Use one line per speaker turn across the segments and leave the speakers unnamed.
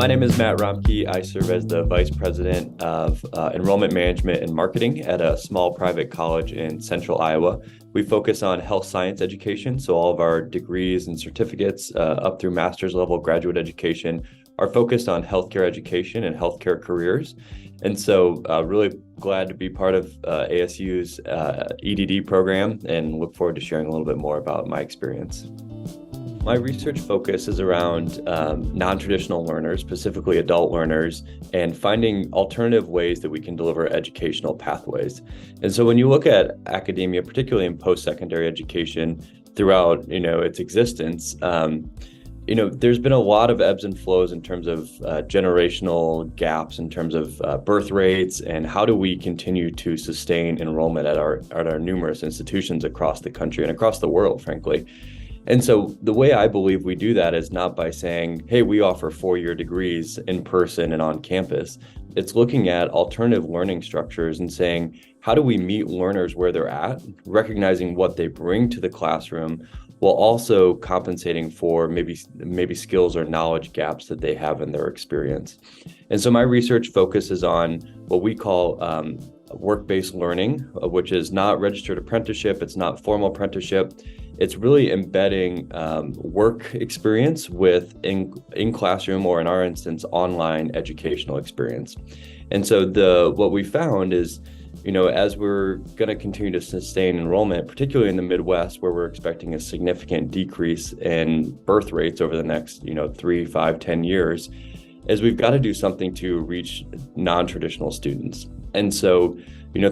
My name is Matt Romkey. I serve as the Vice President of Enrollment Management and Marketing at a small private college in central Iowa. We focus on health science education, so all of our degrees and certificates up through master's level graduate education are focused on healthcare education and healthcare careers. And so really glad to be part of ASU's EDD program and look forward to sharing a little bit more about my experience. My research focus is around non-traditional learners, specifically adult learners, and finding alternative ways that we can deliver educational pathways. And so when you look at academia, particularly in post-secondary education throughout, its existence, there's been a lot of ebbs and flows in terms of generational gaps, in terms of birth rates, and how do we continue to sustain enrollment at our numerous institutions across the country and across the world, frankly. And so the way I believe we do that is not by saying, hey, we offer 4-year degrees in person and on campus. It's looking at alternative learning structures and saying, how do we meet learners where they're at, recognizing what they bring to the classroom, while also compensating for maybe skills or knowledge gaps that they have in their experience. And so my research focuses on what we call work-based learning, which is not registered apprenticeship, it's not formal apprenticeship. It's really embedding work experience with in classroom, or in our instance, online educational experience. And so what we found is, as we're going to continue to sustain enrollment, particularly in the Midwest, where we're expecting a significant decrease in birth rates over the next, 3, 5, 10 years, is we've got to do something to reach non-traditional students. And so,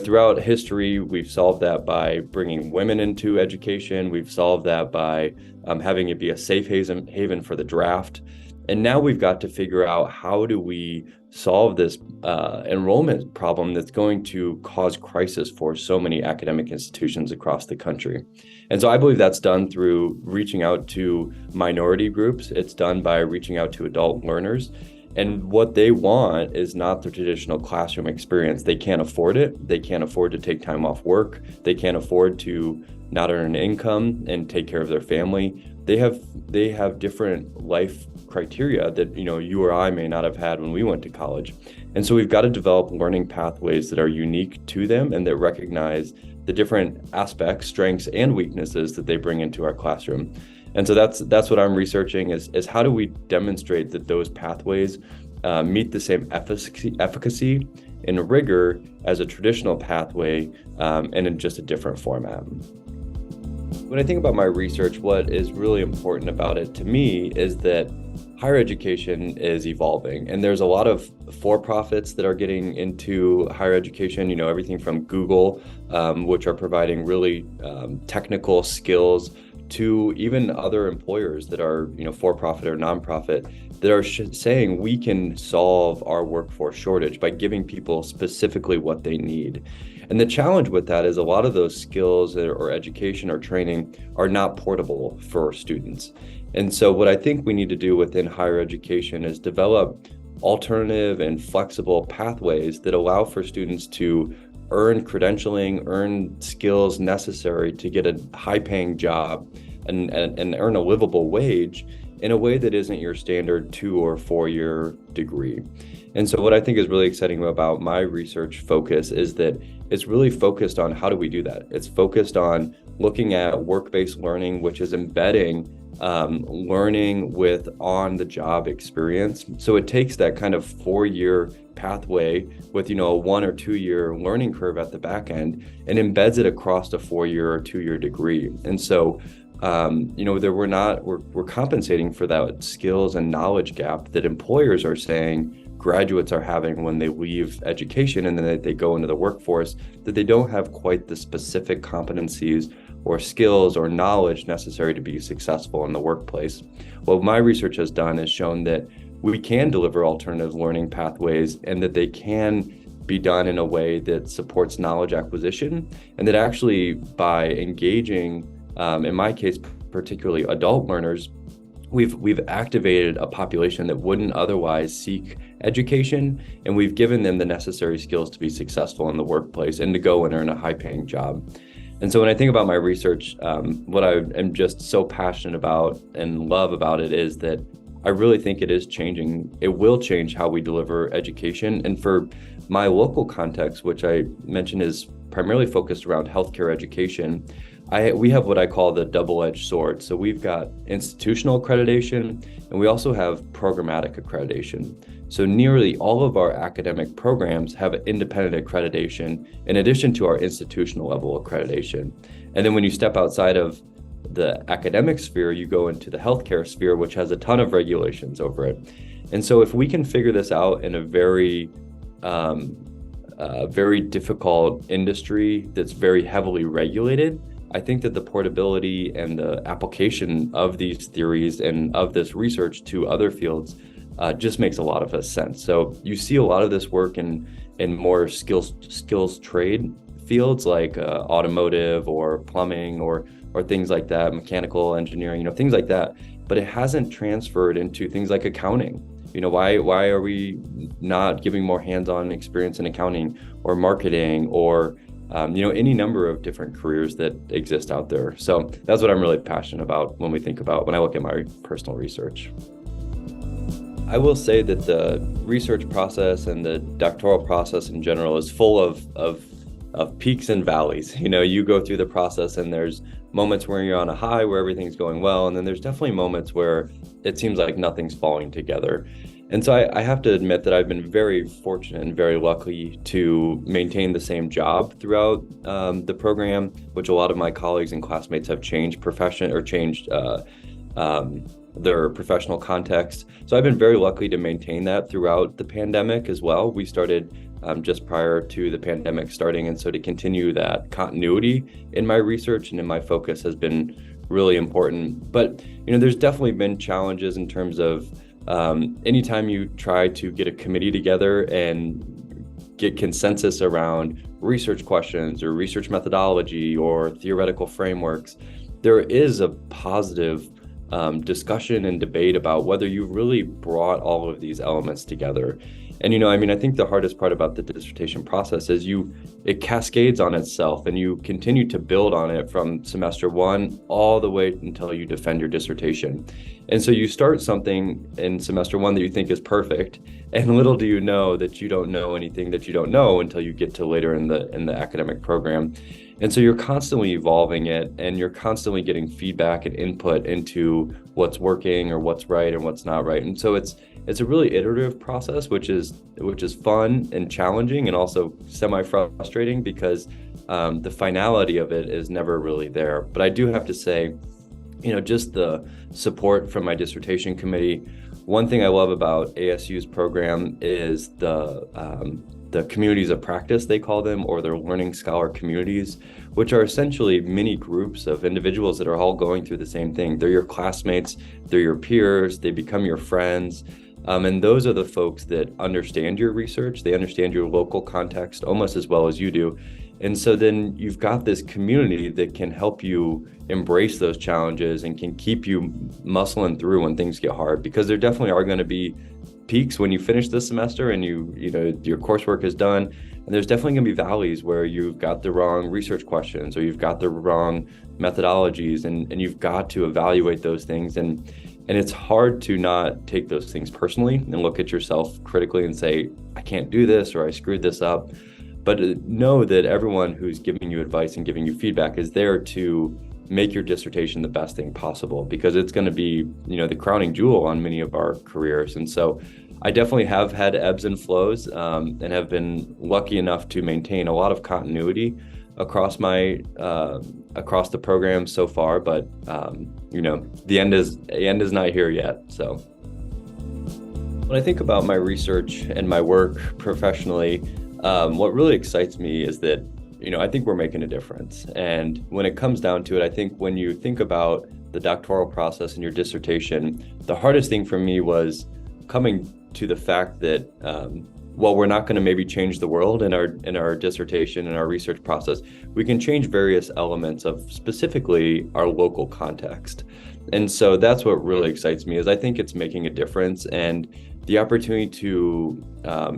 throughout history, we've solved that by bringing women into education. We've solved that by having it be a safe haven for the draft. And now we've got to figure out, how do we solve this enrollment problem that's going to cause crisis for so many academic institutions across the country. And so I believe that's done through reaching out to minority groups. It's done by reaching out to adult learners. And what they want is not the traditional classroom experience. They can't afford it. They can't afford to take time off work. They can't afford to not earn an income and take care of their family. They have different life criteria that you or I may not have had when we went to college. And so we've got to develop learning pathways that are unique to them and that recognize the different aspects, strengths, and weaknesses that they bring into our classroom. And so that's what I'm researching is how do we demonstrate that those pathways meet the same efficacy and rigor as a traditional pathway, and in just a different format. When I think about my research, what is really important about it to me is that higher education is evolving, and there's a lot of for-profits that are getting into higher education, everything from Google, which are providing really technical skills, to even other employers that are, for-profit or nonprofit, that are saying we can solve our workforce shortage by giving people specifically what they need. And the challenge with that is a lot of those skills or education or training are not portable for students. And so what I think we need to do within higher education is develop alternative and flexible pathways that allow for students to earn credentialing, earn skills necessary to get a high-paying job and earn a livable wage in a way that isn't your standard 2 or 4-year degree. And so what I think is really exciting about my research focus is that it's really focused on how do we do that. It's focused on looking at work-based learning, which is embedding learning with on-the-job experience. So it takes that kind of 4-year pathway with a 1 or 2-year learning curve at the back end and embeds it across a 4-year or 2-year degree. And so we're compensating for that skills and knowledge gap that employers are saying graduates are having when they leave education and then they go into the workforce, that they don't have quite the specific competencies or skills or knowledge necessary to be successful in the workplace. What my research has done is shown that we can deliver alternative learning pathways and that they can be done in a way that supports knowledge acquisition, and that actually by engaging, in my case, particularly adult learners, we've activated a population that wouldn't otherwise seek education, and we've given them the necessary skills to be successful in the workplace and to go and earn a high-paying job. And so when I think about my research, what I am just so passionate about and love about it is that I really think it is changing. It will change how we deliver education. And for my local context, which I mentioned is primarily focused around healthcare education, we have what I call the double-edged sword. So we've got institutional accreditation, and we also have programmatic accreditation. So nearly all of our academic programs have independent accreditation in addition to our institutional level accreditation. And then when you step outside of the academic sphere, you go into the healthcare sphere, which has a ton of regulations over it. And so if we can figure this out in a very difficult industry that's very heavily regulated, I think that the portability and the application of these theories and of this research to other fields just makes a lot of sense. So you see a lot of this work in more skills trade fields like automotive or plumbing or things like that, mechanical engineering, things like that. But it hasn't transferred into things like accounting. Why are we not giving more hands-on experience in accounting or marketing or any number of different careers that exist out there? So that's what I'm really passionate about when I look at my personal research. I will say that the research process and the doctoral process in general is full of peaks and valleys. You go through the process and there's moments where you're on a high where everything's going well, and then there's definitely moments where it seems like nothing's falling together. And so I have to admit that I've been very fortunate and very lucky to maintain the same job throughout the program, which a lot of my colleagues and classmates have changed their professional context. So I've been very lucky to maintain that throughout the pandemic as well. We started just prior to the pandemic starting. And so to continue that continuity in my research and in my focus has been really important. But, there's definitely been challenges in terms of anytime you try to get a committee together and get consensus around research questions or research methodology or theoretical frameworks, there is a positive discussion and debate about whether you've really brought all of these elements together. And, I think the hardest part about the dissertation process is it cascades on itself and you continue to build on it from semester one all the way until you defend your dissertation. And so you start something in semester one that you think is perfect, and little do you know that you don't know anything that you don't know until you get to later in the academic program. And so you're constantly evolving it, and you're constantly getting feedback and input into what's working or what's right and what's not right. And so it's a really iterative process, which is fun and challenging and also semi-frustrating because the finality of it is never really there. But I do have to say, just the support from my dissertation committee. One thing I love about ASU's program is the communities of practice, they call them, or their learning scholar communities, which are essentially mini groups of individuals that are all going through the same thing. They're your classmates, they're your peers, they become your friends. And those are the folks that understand your research, they understand your local context almost as well as you do. And so then you've got this community that can help you embrace those challenges and can keep you muscling through when things get hard, because there definitely are going to be peaks when you finish this semester and your coursework is done. And there's definitely going to be valleys where you've got the wrong research questions or you've got the wrong methodologies, and you've got to evaluate those things. And it's hard to not take those things personally and look at yourself critically and say, I can't do this, or I screwed this up. But know that everyone who's giving you advice and giving you feedback is there to make your dissertation the best thing possible, because it's going to be, the crowning jewel on many of our careers. And so I definitely have had ebbs and flows and have been lucky enough to maintain a lot of continuity across the program so far. But, the end is not here yet. So when I think about my research and my work professionally, what really excites me is that, I think we're making a difference. And when it comes down to it, I think when you think about the doctoral process and your dissertation, the hardest thing for me was coming to the fact that, while we're not going to maybe change the world in our dissertation and our research process, we can change various elements of specifically our local context. And so that's what really excites me, is I think it's making a difference, and the opportunity to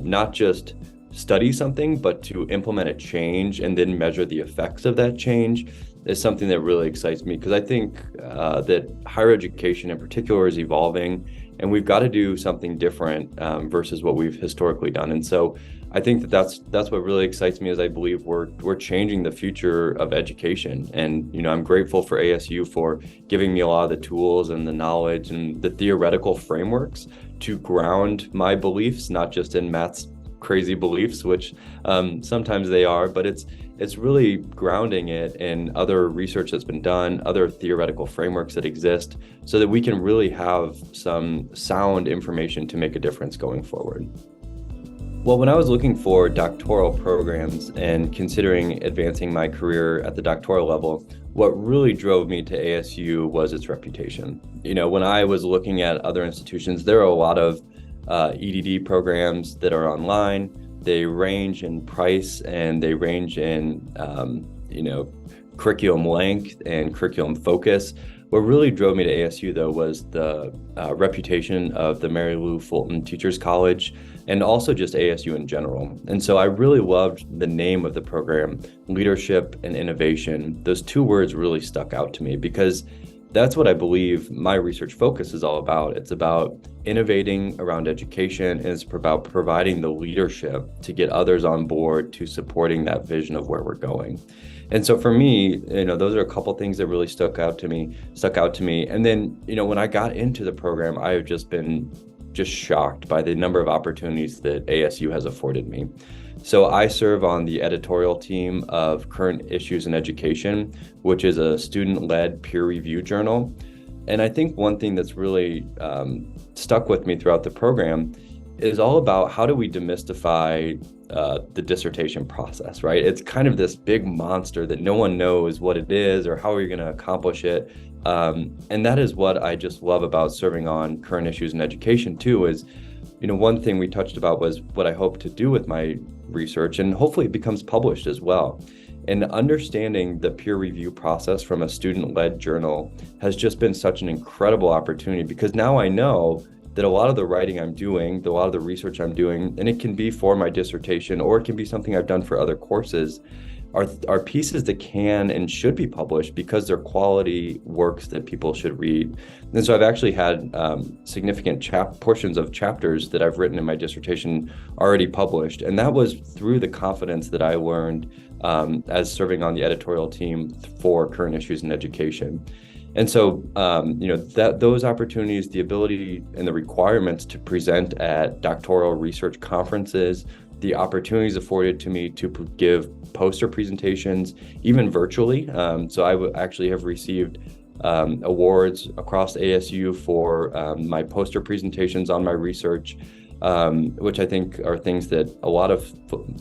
not just study something, but to implement a change and then measure the effects of that change is something that really excites me, because I think that higher education in particular is evolving, and we've got to do something different versus what we've historically done. And so I think that that's what really excites me, is I believe we're changing the future of education. And I'm grateful for ASU for giving me a lot of the tools and the knowledge and the theoretical frameworks to ground my beliefs, not just in Matt's crazy beliefs, which sometimes they are, but it's really grounding it in other research that's been done, other theoretical frameworks that exist, so that we can really have some sound information to make a difference going forward. Well, when I was looking for doctoral programs and considering advancing my career at the doctoral level, what really drove me to ASU was its reputation. When I was looking at other institutions, there are a lot of EDD programs that are online. They range in price and they range in, curriculum length and curriculum focus. What really drove me to ASU, though, was the reputation of the Mary Lou Fulton Teachers College, and also just ASU in general. And so I really loved the name of the program, leadership and innovation. Those two words really stuck out to me, because that's what I believe my research focus is all about. It's about innovating around education, and it's about providing the leadership to get others on board to supporting that vision of where we're going. And so for me, those are a couple things that really stuck out to me. And then, when I got into the program, I have just been shocked by the number of opportunities that ASU has afforded me. So I serve on the editorial team of Current Issues in Education, which is a student-led peer review journal. And I think one thing that's really stuck with me throughout the program is all about how do we demystify the dissertation process, right? It's kind of this big monster that no one knows what it is or how are you going to accomplish it. And that is what I just love about serving on Current Issues in Education too, is, one thing we touched about was what I hope to do with my research, and hopefully it becomes published as well. And understanding the peer review process from a student-led journal has just been such an incredible opportunity, because now I know that a lot of the writing I'm doing, a lot of the research I'm doing, and it can be for my dissertation or it can be something I've done for other courses, are pieces that can and should be published because they're quality works that people should read. And so I've actually had significant portions of chapters that I've written in my dissertation already published. And that was through the confidence that I learned as serving on the editorial team for Current Issues in Education. And so, those opportunities, the ability and the requirements to present at doctoral research conferences, the opportunities afforded to me to give poster presentations, even virtually. So I actually have received awards across ASU for my poster presentations on my research, which I think are things that a lot of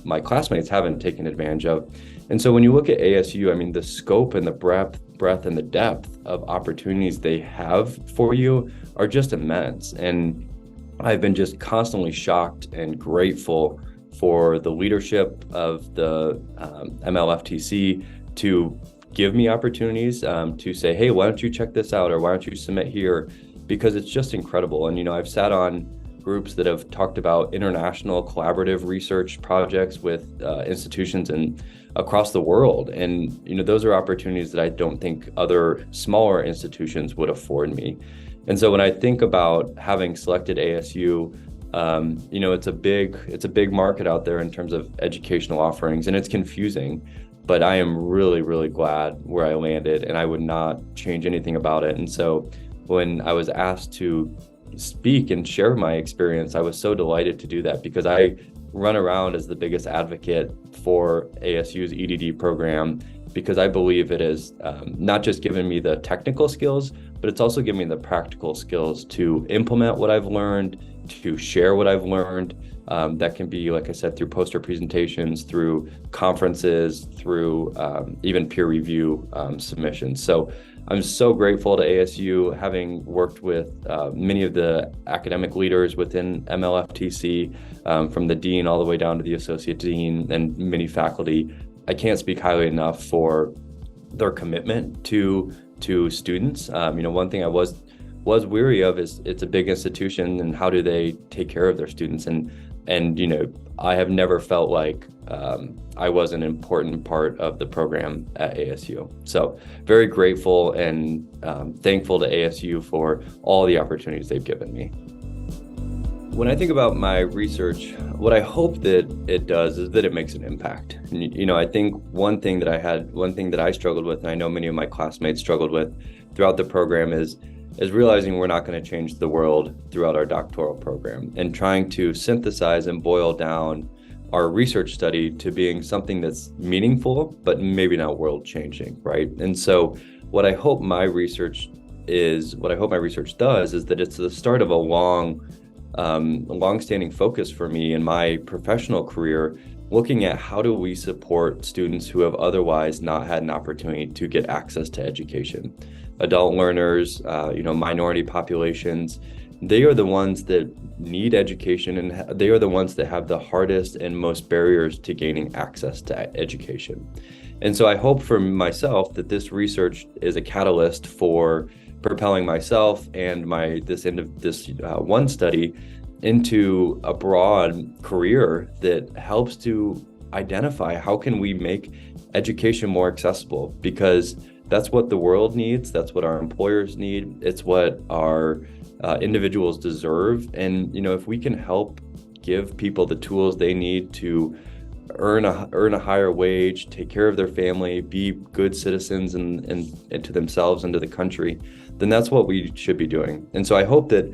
my classmates haven't taken advantage of. And so when you look at ASU, the scope and the breadth and the depth of opportunities they have for you are just immense. And I've been just constantly shocked and grateful for the leadership of the MLFTC to give me opportunities to say, hey, why don't you check this out, or why don't you submit here? Because it's just incredible. And, I've sat on groups that have talked about international collaborative research projects with institutions across the world. And, those are opportunities that I don't think other smaller institutions would afford me. And so when I think about having selected ASU, it's a big market out there in terms of educational offerings, and it's confusing, but I am really, really glad where I landed, and I would not change anything about it. And so when I was asked to speak and share my experience, I was so delighted to do that, because I run around as the biggest advocate for ASU's EDD program, because I believe it is not just given me the technical skills, but it's also given me the practical skills to implement what I've learned, to share what I've learned. That can be, like I said, through poster presentations, through conferences, through even peer review submissions. So I'm so grateful to ASU, having worked with many of the academic leaders within MLFTC, from the dean all the way down to the associate dean and many faculty. I can't speak highly enough for their commitment to students. One thing I was weary of is it's a big institution, and how do they take care of their students? And And, I have never felt like I was an important part of the program at ASU. So very grateful and thankful to ASU for all the opportunities they've given me. When I think about my research, what I hope that it does is that it makes an impact. And, I think one thing that I struggled with, and I know many of my classmates struggled with throughout the program is realizing we're not going to change the world throughout our doctoral program, and trying to synthesize and boil down our research study to being something that's meaningful, but maybe not world changing, right? And so what I hope my research does is that it's the start of a long-standing focus for me in my professional career, looking at how do we support students who have otherwise not had an opportunity to get access to education. Adult learners, minority populations, they are the ones that need education, and they are the ones that have the hardest and most barriers to gaining access to education. And so I hope for myself that this research is a catalyst for propelling myself and this one study into a broad career that helps to identify how can we make education more accessible, because that's what the world needs, that's what our employers need, it's what our individuals deserve. And if we can help give people the tools they need to earn a higher wage, take care of their family, be good citizens and to themselves and to the country, then that's what we should be doing. And so I hope that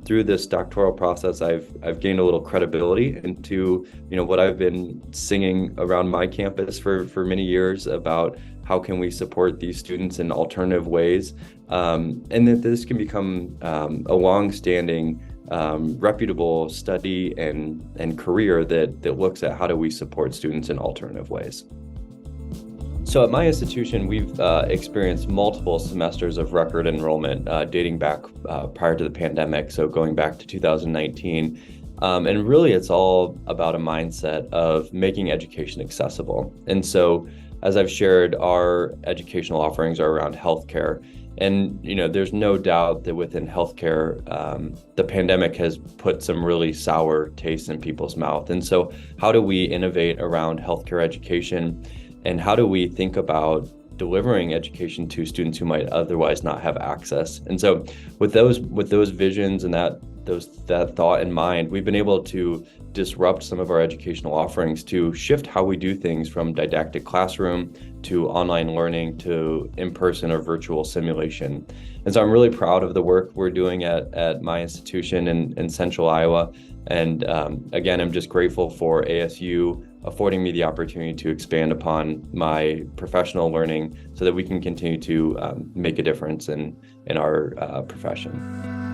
through this doctoral process, I've gained a little credibility into what I've been singing around my campus for many years about how can we support these students in alternative ways, and that this can become a long-standing reputable study and career that looks at how do we support students in alternative ways. So at my institution, we've experienced multiple semesters of record enrollment dating back prior to the pandemic, so going back to 2019. And really, it's all about a mindset of making education accessible. And so, as I've shared, our educational offerings are around healthcare. And, there's no doubt that within healthcare, the pandemic has put some really sour taste in people's mouth. And so how do we innovate around healthcare education? And how do we think about delivering education to students who might otherwise not have access? And so with those visions and that thought in mind, we've been able to disrupt some of our educational offerings to shift how we do things from didactic classroom to online learning to in-person or virtual simulation. And so I'm really proud of the work we're doing at my institution in Central Iowa. And again, I'm just grateful for ASU affording me the opportunity to expand upon my professional learning so that we can continue to make a difference in our profession.